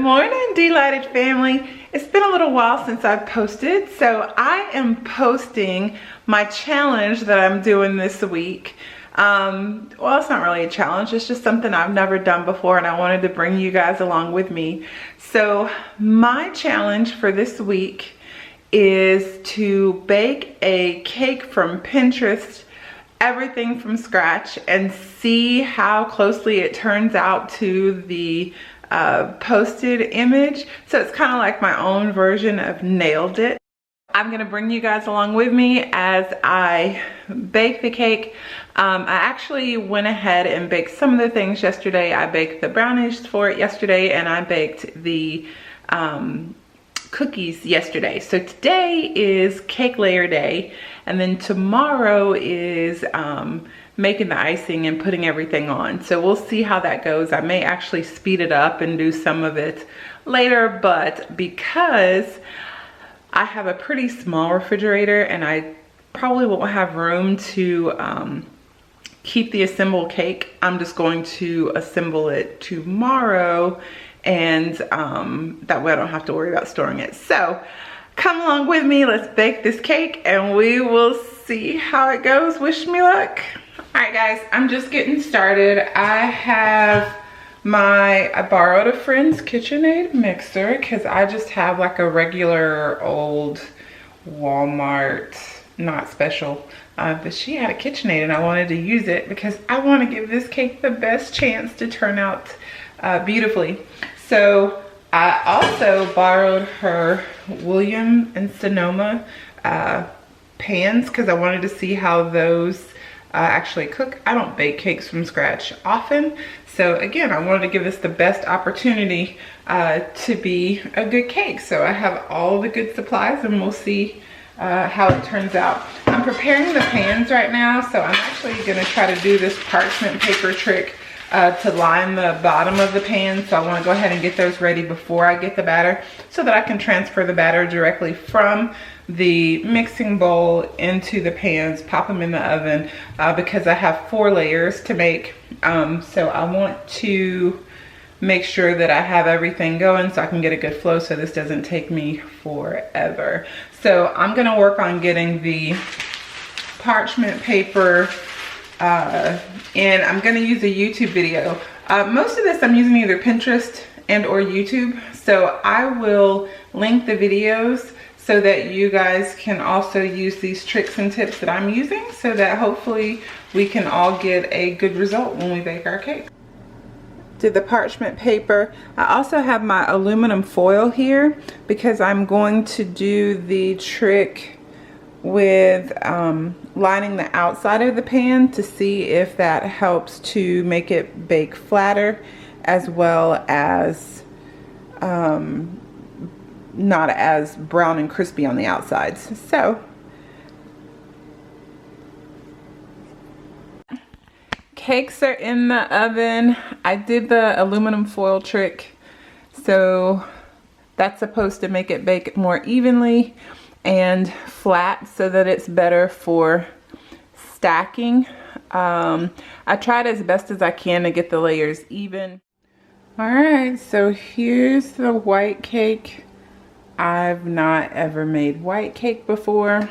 morning, Delighted family. It's been a little while since I've posted, so I am posting my challenge that I'm doing this week. Well, it's not really a challenge, it's just something I've never done before and I wanted to bring you guys along with me. So my challenge for this week is to bake a cake from Pinterest, everything from scratch, and see how closely it turns out to the posted image. So it's kind of like my own version of Nailed It. I'm gonna bring you guys along with me as I bake the cake. I actually went ahead and baked some of the things yesterday. I baked the brownies for it yesterday, and I baked the cookies yesterday. So today is cake layer day, and then tomorrow is making the icing and putting everything on. So we'll see how that goes. I may actually speed it up and do some of it later, but because I have a pretty small refrigerator and I probably won't have room to keep the assembled cake, I'm just going to assemble it tomorrow, and that way I don't have to worry about storing it. So come along with me, let's bake this cake and we will see how it goes. Wish me luck. All right guys, I'm just getting started. I borrowed a friend's KitchenAid mixer because I just have like a regular old Walmart, not special, but she had a KitchenAid and I wanted to use it because I want to give this cake the best chance to turn out beautifully. So I also borrowed her William and Sonoma pans because I wanted to see how those actually cook. I don't bake cakes from scratch often, so again, I wanted to give this the best opportunity to be a good cake. So I have all the good supplies and we'll see how it turns out. I'm preparing the pans right now, so I'm actually gonna try to do this parchment paper trick to line the bottom of the pan. So I want to go ahead and get those ready before I get the batter so that I can transfer the batter directly from the mixing bowl into the pans, pop them in the oven because I have 4 layers to make. So I want to make sure that I have everything going so I can get a good flow so this doesn't take me forever. So I'm going to work on getting the parchment paper and I'm going to use a YouTube video. Most of this I'm using either Pinterest and or YouTube, so I will link the videos so that you guys can also use these tricks and tips that I'm using so that hopefully we can all get a good result when we bake our cake. Did the parchment paper. I also have my aluminum foil here because I'm going to do the trick with lining the outside of the pan to see if that helps to make it bake flatter, as well as not as brown and crispy on the outsides. So cakes are in the oven. I did the aluminum foil trick, so that's supposed to make it bake more evenly and flat so that it's better for stacking. I tried as best as I can to get the layers even. All right, so here's the white cake. I've not ever made white cake before.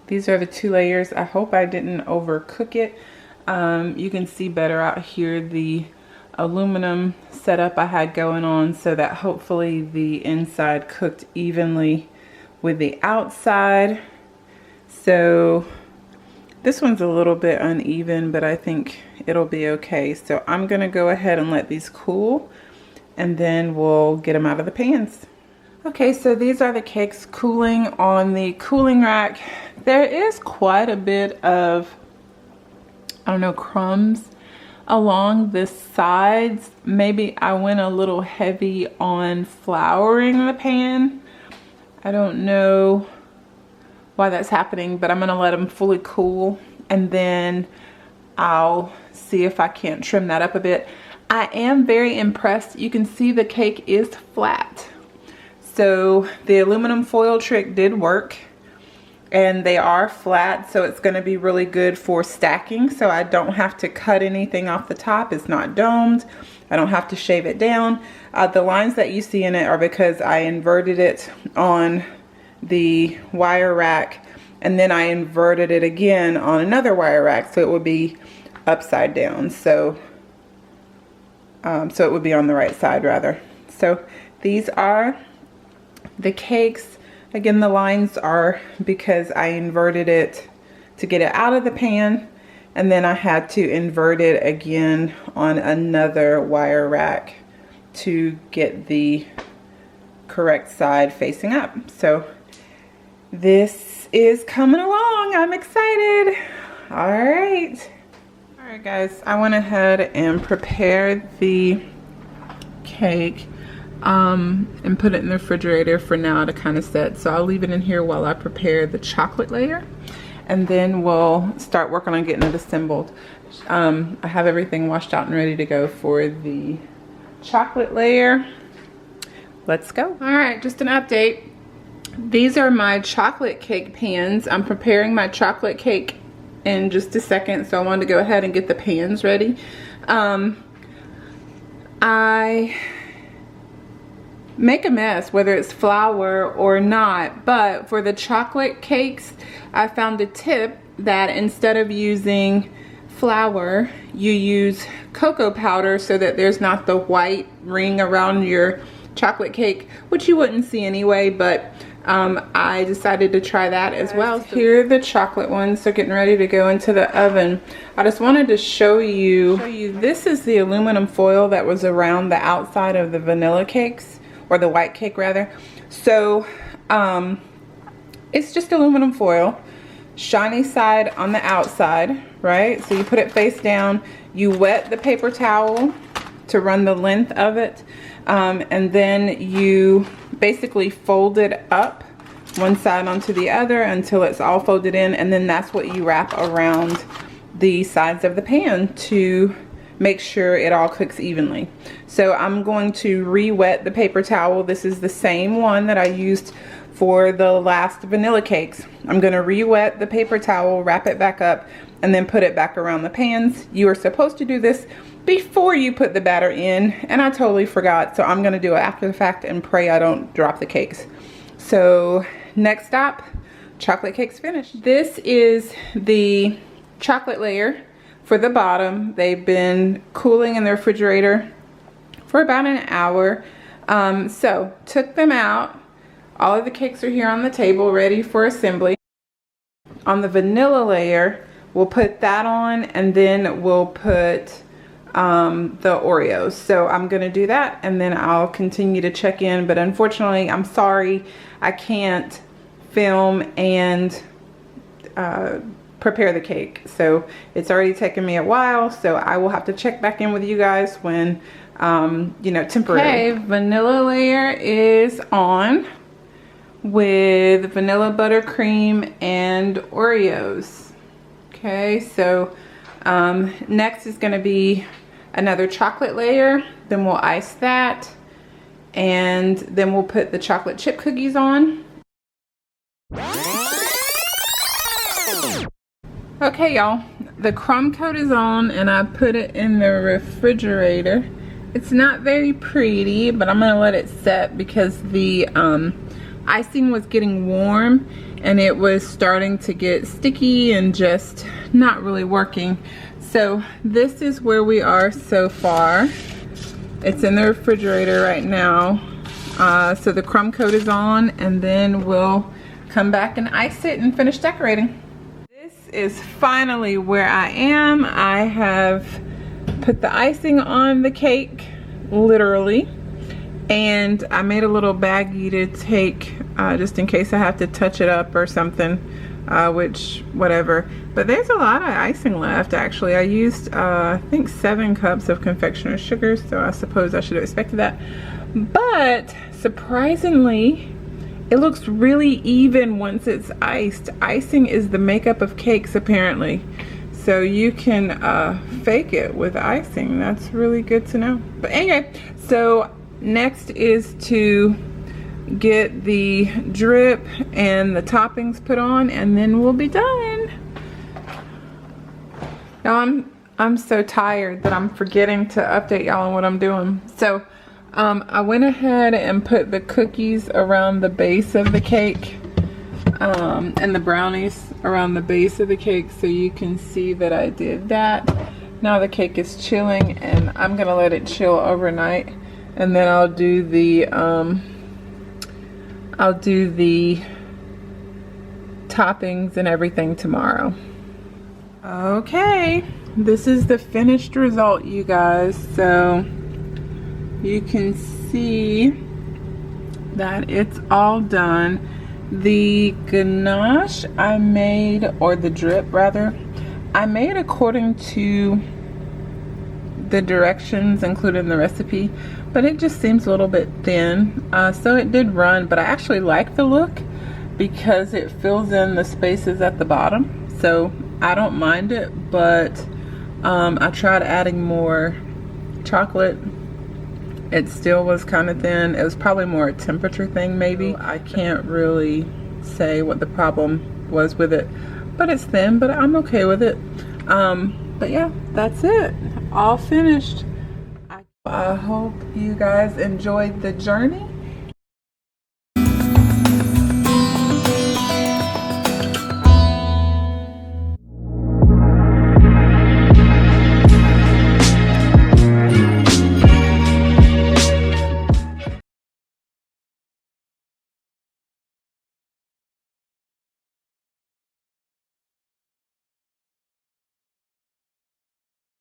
These are the 2 layers. I hope I didn't overcook it. You can see better out here the aluminum setup I had going on so that hopefully the inside cooked evenly with the outside. So this one's a little bit uneven, but I think it'll be okay. So I'm gonna go ahead and let these cool and then we'll get them out of the pans. Okay, so these are the cakes cooling on the cooling rack. There is quite a bit of, I don't know, crumbs along the sides. Maybe I went a little heavy on flouring the pan. I don't know why that's happening, but I'm gonna let them fully cool and then I'll see if I can't trim that up a bit. I am very impressed. You can see the cake is flat. So the aluminum foil trick did work. and they are flat, so it's going to be really good for stacking. So I don't have to cut anything off the top. It's not domed. I don't have to shave it down. The lines that you see in it are because I inverted it on the wire rack, and then I inverted it again on another wire rack, so it would be upside down. So it would be on the right side rather. So these are the cakes. Again, the lines are because I inverted it to get it out of the pan, and then I had to invert it again on another wire rack to get the correct side facing up. So this is coming along. I'm excited. All right. All right, guys, I went ahead and prepared the cake and put it in the refrigerator for now to kind of set. So I'll leave it in here while I prepare the chocolate layer, and then we'll start working on getting it assembled. I have everything washed out and ready to go for the chocolate layer. Let's go. All right, just an update. These are my chocolate cake pans. I'm preparing my chocolate cake in just a second, so I wanted to go ahead and get the pans ready. I make a mess whether it's flour or not, but for the chocolate cakes I found a tip that instead of using flour, you use cocoa powder so that there's not the white ring around your chocolate cake, which you wouldn't see anyway, but I decided to try that as well. So here are the chocolate ones. So getting ready to go into the oven. I just wanted to show you this is the aluminum foil that was around the outside of the vanilla cakes, or the white cake rather. So it's just aluminum foil, shiny side on the outside, right? So you put it face down, you wet the paper towel to run the length of it, and then you basically fold it up one side onto the other until it's all folded in, and then that's what you wrap around the sides of the pan to make sure it all cooks evenly. So I'm going to re-wet the paper towel. This is the same one that I used for the last vanilla cakes. I'm going to re-wet the paper towel, wrap it back up, and then put it back around the pans. You are supposed to do this before you put the batter in, and I totally forgot, so I'm going to do it after the fact and pray I don't drop the cakes. So next stop, chocolate cakes finished. This is the chocolate layer for the bottom. They've been cooling in the refrigerator for about an hour. So took them out. All of the cakes are here on the table ready for assembly. On the vanilla layer, we'll put that on, and then we'll put the Oreos. So I'm gonna do that, and then I'll continue to check in, but unfortunately, I'm sorry, I can't film and prepare the cake. So it's already taken me a while, so I will have to check back in with you guys when, you know, temporary. Okay, vanilla layer is on with vanilla buttercream and Oreos. Okay, so next is gonna be another chocolate layer, then we'll ice that, and then we'll put the chocolate chip cookies on. Okay, y'all, the crumb coat is on, and I put it in the refrigerator. It's not very pretty, but I'm gonna let it set because the icing was getting warm and it was starting to get sticky and just not really working. So this is where we are so far. It's in the refrigerator right now. So the crumb coat is on, and then we'll come back and ice it and finish decorating. This is finally where I am. I have put the icing on the cake, literally, and I made a little baggie to take just in case I have to touch it up or something, which whatever. But there's a lot of icing left. Actually, I used I think 7 cups of confectioner's sugar, so I suppose I should have expected that. But surprisingly, it looks really even once it's iced. Icing is the makeup of cakes, apparently. So you can fake it with icing. That's really good to know. But anyway, so next is to get the drip and the toppings put on, and then we'll be done. Now I'm so tired that I'm forgetting to update y'all on what I'm doing. So I went ahead and put the cookies around the base of the cake, and the brownies around the base of the cake, so you can see that I did that. Now the cake is chilling, and I'm gonna let it chill overnight, and then I'll do the toppings and everything tomorrow. Okay, this is the finished result, you guys. So you can see that it's all done. The ganache I made, or the drip rather, I made according to the directions included in the recipe, but it just seems a little bit thin, so it did run. But I actually like the look because it fills in the spaces at the bottom, so I don't mind it. But I tried adding more chocolate. It still was kind of thin. It was probably more a temperature thing, maybe. I can't really say what the problem was with it, but it's thin, but I'm okay with it. But yeah, that's it, all finished. I hope you guys enjoyed the journey,